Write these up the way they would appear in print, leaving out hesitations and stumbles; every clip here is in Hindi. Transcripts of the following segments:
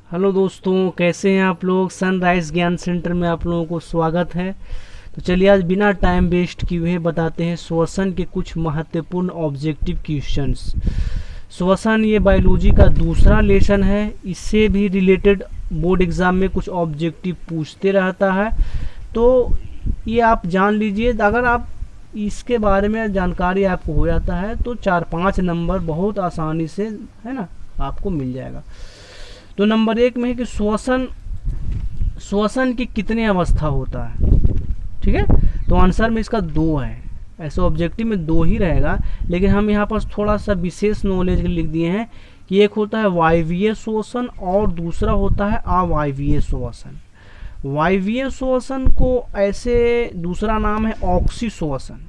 हेलो दोस्तों, कैसे हैं आप लोग। सनराइज ज्ञान सेंटर में आप लोगों को स्वागत है। तो चलिए आज बिना टाइम वेस्ट किए हुए बताते हैं श्वसन के कुछ महत्वपूर्ण ऑब्जेक्टिव क्वेश्चंस। श्वसन ये बायोलॉजी का दूसरा लेसन है। इससे भी रिलेटेड बोर्ड एग्जाम में कुछ ऑब्जेक्टिव पूछते रहता है, तो ये आप जान लीजिए। अगर आप इसके बारे में जानकारी आपको हो जाता है तो 4-5 नंबर बहुत आसानी से, है ना, आपको मिल जाएगा। तो नंबर 1 में है कि श्वसन श्वसन की कितने अवस्था होता है। ठीक है, तो आंसर में इसका 2 है। ऐसे ऑब्जेक्टिव में 2 ही रहेगा, लेकिन हम यहाँ पर थोड़ा सा विशेष नॉलेज लिख दिए हैं कि एक होता है वायवीय श्वसन और दूसरा होता है अवायवीय श्वसन। वायवीय श्वसन को ऐसे दूसरा नाम है ऑक्सी श्वसन।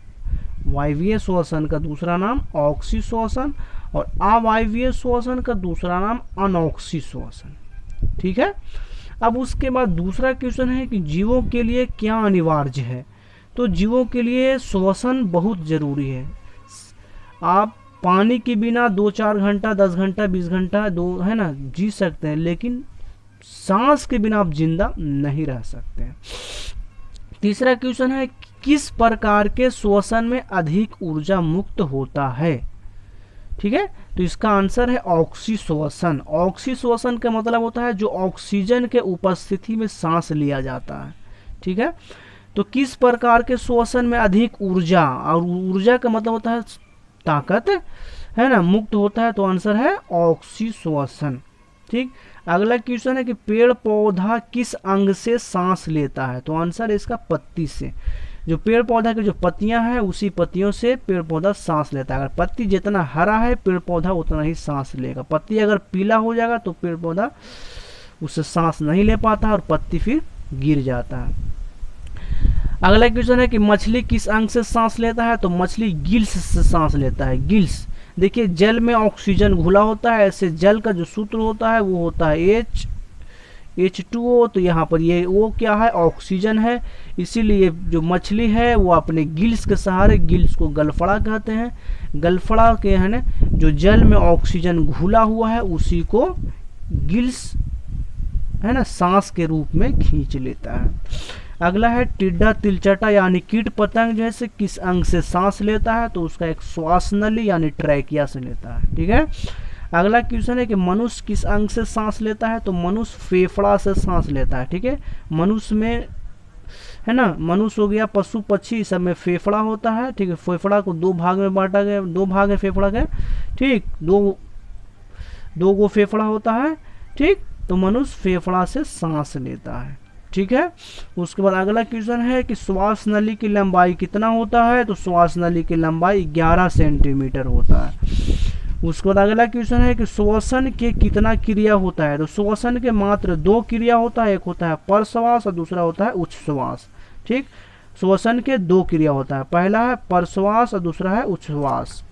वायवीय श्वसन का दूसरा नाम ऑक्सी श्वसन और अवायवीय श्वसन का दूसरा नाम अनऑक्सी श्वसन। ठीक है, अब उसके बाद दूसरा क्वेश्चन है कि जीवों के लिए क्या अनिवार्य है। तो जीवों के लिए श्वसन बहुत जरूरी है। आप पानी के बिना 2-4 घंटा, 10 घंटा, 20 घंटा दो, है ना, जी सकते हैं, लेकिन सांस के बिना आप जिंदा नहीं रह सकते हैं। तीसरा क्वेश्चन है किस प्रकार के श्वसन में अधिक ऊर्जा मुक्त होता है। ठीक है, तो इसका आंसर है ऑक्सी श्वसन। ऑक्सी श्वसन का मतलब होता है जो ऑक्सीजन के उपस्थिति में सांस लिया जाता है। ठीक है, तो किस प्रकार के श्वसन में अधिक ऊर्जा, और ऊर्जा का मतलब होता है ताकत, है ना, मुक्त होता है, तो आंसर है ऑक्सी श्वसन। ठीक, अगला क्वेश्चन है कि पेड़ पौधा किस अंग से सांस लेता है। तो आंसर है इसका पत्ती से। जो पेड़ पौधा की जो पत्तियां हैं उसी पत्तियों से पेड़ पौधा सांस लेता है। अगर पत्ती जितना हरा है पेड़ पौधा उतना ही सांस लेगा। पत्ती अगर पीला हो जाएगा तो पेड़ पौधा उससे सांस नहीं ले पाता और पत्ती फिर गिर जाता है। अगला क्वेश्चन है कि मछली किस अंग से सांस लेता है। तो मछली गिल्स से सांस लेता है। गिल्स, देखिए जल में ऑक्सीजन घुला होता है, ऐसे जल का जो सूत्र होता है वो होता है H2O। तो यहाँ पर ये वो क्या है, ऑक्सीजन है, इसीलिए जो मछली है वो अपने गिल्स के सहारे, गिल्स को गलफड़ा कहते हैं, गलफड़ा के, है ना, जो जल में ऑक्सीजन घुला हुआ है उसी को गिल्स, है ना, सांस के रूप में खींच लेता है। अगला है टिड्डा तिलचटा यानी कीट पतंग जैसे किस अंग से सांस लेता है। तो उसका एक श्वास नली यानी ट्रैकिया से लेता है। ठीक है, अगला क्वेश्चन है कि मनुष्य किस अंग से सांस लेता है। तो मनुष्य फेफड़ा से सांस लेता है। ठीक है, मनुष्य में, है ना, मनुष्य हो गया, पशु पक्षी, सब में फेफड़ा होता है। ठीक है, फेफड़ा को 2 भाग में बांटा गया, 2 भाग है फेफड़ा के। ठीक, दो गो फेफड़ा होता है। ठीक, तो मनुष्य फेफड़ा से सांस लेता है। ठीक है, उसके बाद अगला क्वेश्चन है कि श्वास नली की लंबाई कितना होता है। तो श्वास नली की लंबाई 11 सेंटीमीटर होता है। उसके बाद अगला क्वेश्चन है कि श्वसन के कितना क्रिया होता है। तो श्वसन के मात्र 2 क्रिया होता है, एक होता है परश्वास और दूसरा होता है उच्छ्वास। ठीक, श्वसन के 2 क्रिया होता है, पहला है परश्वास और दूसरा है उच्छ्वास।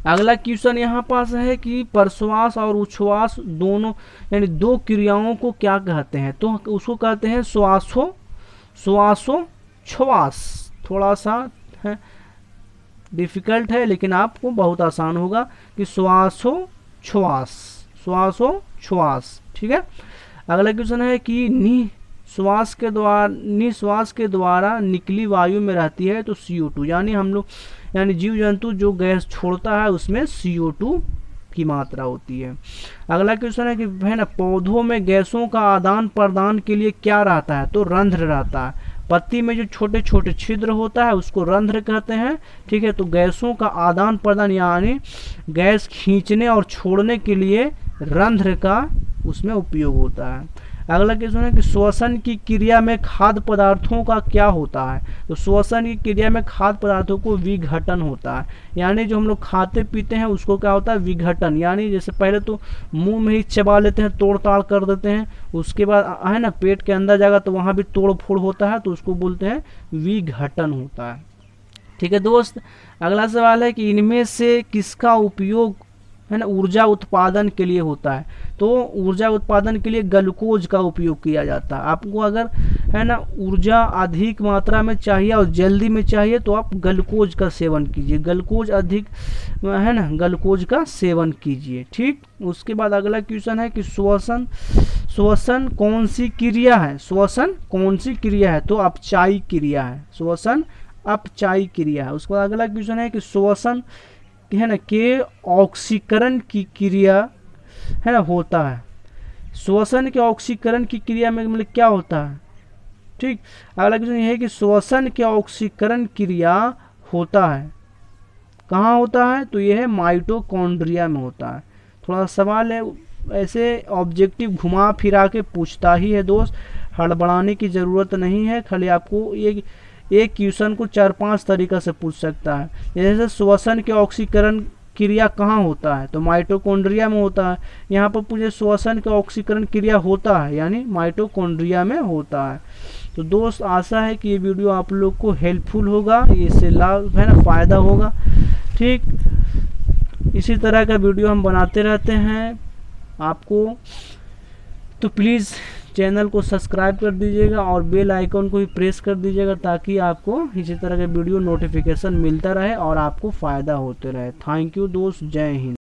अगला क्वेश्चन यहाँ पास है कि परश्वास और उच्छ्वास दोनों यानी 2 क्रियाओं को क्या कहते हैं। तो उसको कहते हैं श्वासोच्छ्वास। थोड़ा सा है, डिफिकल्ट है, लेकिन आपको बहुत आसान होगा कि श्वासोच्छ्वास, श्वासोच्छ्वास। ठीक है, अगला क्वेश्चन है कि निश्वास के द्वारा निकली वायु में रहती है तो CO2, यानी हम लोग यानी जीव जंतु जो गैस छोड़ता है उसमें CO2 की मात्रा होती है। अगला क्वेश्चन है कि, है ना, पौधों में गैसों का आदान प्रदान के लिए क्या रहता है। तो रंध्र रहता है। पत्ती में जो छोटे छोटे छिद्र होता है उसको रंध्र कहते हैं। ठीक है, तो गैसों का आदान प्रदान यानी गैस खींचने और छोड़ने के लिए रंध्र का उसमें उपयोग होता है। अगला क्वेश्चन है कि श्वसन की क्रिया में खाद्य पदार्थों का क्या होता है। तो श्वसन की क्रिया में खाद्य पदार्थों को विघटन होता है, यानी जो हम लोग खाते पीते हैं उसको क्या होता है, विघटन। यानी जैसे पहले तो मुंह में ही चबा लेते हैं, तोड़ ताड़ कर देते हैं, उसके बाद, है ना, पेट के अंदर जाएगा तो वहाँ भी तोड़ फोड़ होता है, तो उसको बोलते हैं विघटन होता है। ठीक है दोस्त, अगला सवाल है कि इनमें से किसका उपयोग, है ना, ऊर्जा उत्पादन के लिए होता है। तो ऊर्जा उत्पादन के लिए ग्लूकोज का उपयोग किया जाता है। आपको अगर, है ना, ऊर्जा अधिक मात्रा में चाहिए और जल्दी में चाहिए तो आप ग्लूकोज का सेवन कीजिए, ग्लूकोज अधिक है ना, ग्लूकोज का सेवन कीजिए। ठीक, उसके बाद अगला क्वेश्चन है कि श्वसन कौन सी क्रिया है, श्वसन कौन सी क्रिया है, तो अपचायी क्रिया है, श्वसन अपचायी क्रिया है। उसके बाद अगला क्वेश्चन है कि श्वसन है ना के ऑक्सीकरण की क्रिया है ना होता है, श्वसन के ऑक्सीकरण की क्रिया में मतलब क्या होता है। ठीक, अगला क्वेश्चन ये है कि श्वसन के ऑक्सीकरण क्रिया होता है, कहाँ होता है, तो यह है माइटोकॉन्ड्रिया में होता है। थोड़ा सवाल है, ऐसे ऑब्जेक्टिव घुमा फिरा के पूछता ही है दोस्त, हड़बड़ाने की ज़रूरत नहीं है। खाली आपको एक क्वेश्चन को 4-5 तरीक़ा से पूछ सकता है। जैसे श्वसन के ऑक्सीकरण क्रिया कहाँ होता है, तो माइटोकॉन्ड्रिया में होता है। यहाँ पर पूछे श्वसन का ऑक्सीकरण क्रिया होता है, यानी माइटोकॉन्ड्रिया में होता है। तो दोस्त आशा है कि ये वीडियो आप लोग को हेल्पफुल होगा, इससे लाभ है ना, फ़ायदा होगा। ठीक, इसी तरह का वीडियो हम बनाते रहते हैं आपको, तो प्लीज़ चैनल को सब्सक्राइब कर दीजिएगा और बेल आइकन को भी प्रेस कर दीजिएगा ताकि आपको इसी तरह के वीडियो नोटिफिकेशन मिलता रहे और आपको फ़ायदा होते रहे। थैंक यू दोस्त, जय हिंद।